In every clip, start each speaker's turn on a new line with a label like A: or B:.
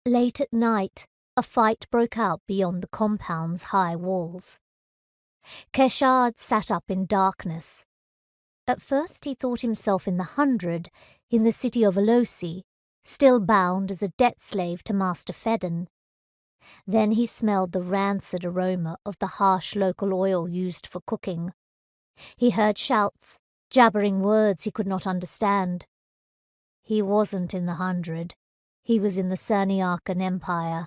A: Late at night, a fight broke out beyond the compound's high walls. Keshard sat up in darkness. At first he thought himself in the 100, in the city of Alosi, still bound as a debt slave to Master Fedden. Then he smelled the rancid aroma of the harsh local oil used for cooking. He heard shouts, jabbering words he could not understand. He wasn't in the 100. He was in the Cerniacan Empire.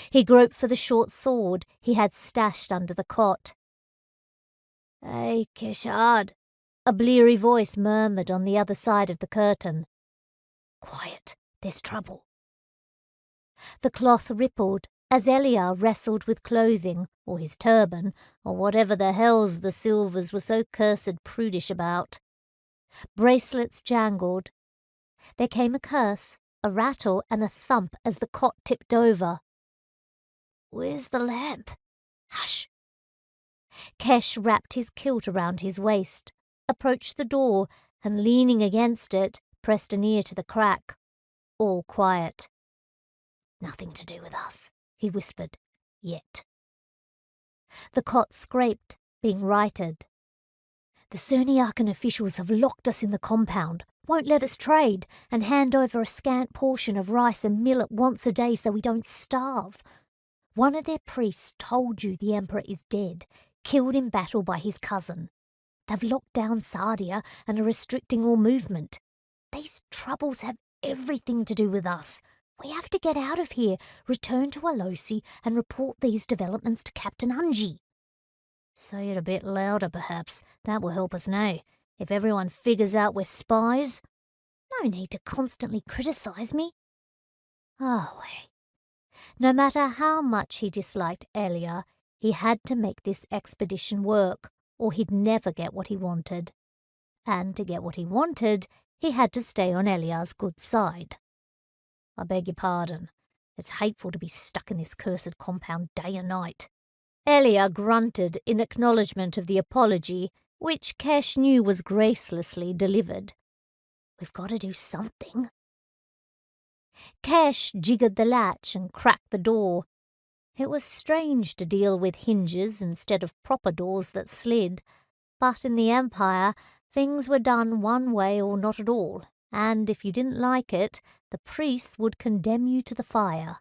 A: He groped for the short sword he had stashed under the cot. "Hey, Keshard," a bleary voice murmured on the other side of the curtain. "Quiet, there's trouble." The cloth rippled as Elliott wrestled with clothing, or his turban, or whatever the hells the Silvers were so cursed prudish about. Bracelets jangled. There came a curse, a rattle and a thump as the cot tipped over. "Where's the lamp?" "Hush!" Kesh wrapped his kilt around his waist, approached the door, and leaning against it, pressed an ear to the crack. All quiet. "Nothing to do with us," he whispered. "Yet." The cot scraped, being righted. "The Cerniacan officials have locked us in the compound, won't let us trade, and hand over a scant portion of rice and millet once a day so we don't starve. One of their priests told you the Emperor is dead, killed in battle by his cousin. They've locked down Sardia and are restricting all movement. These troubles have everything to do with us. We have to get out of here, return to Alosi, and report these developments to Captain Unji." "Say it a bit louder, perhaps. That will help us now. If everyone figures out we're spies." "No need to constantly criticize me." Oh, well. No matter how much he disliked Elliott, he had to make this expedition work, or he'd never get what he wanted. And to get what he wanted, he had to stay on Elliott's good side. "I beg your pardon. It's hateful to be stuck in this cursed compound day and night." Elliott grunted in acknowledgement of the apology, which Kesh knew was gracelessly delivered. "We've got to do something." Kesh jiggered the latch and cracked the door. It was strange to deal with hinges instead of proper doors that slid, but in the Empire things were done one way or not at all, and if you didn't like it, the priests would condemn you to the fire.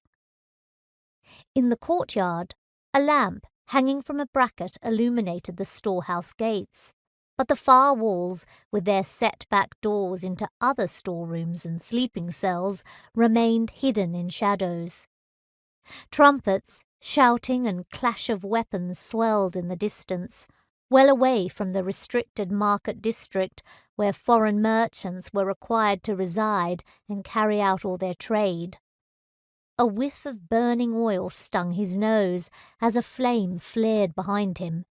A: In the courtyard, a lamp hanging from a bracket illuminated the storehouse gates, but the far walls, with their set-back doors into other storerooms and sleeping cells, remained hidden in shadows. Trumpets, shouting and clash of weapons swelled in the distance, well away from the restricted market district where foreign merchants were required to reside and carry out all their trade. A whiff of burning oil stung his nose as a flame flared behind him.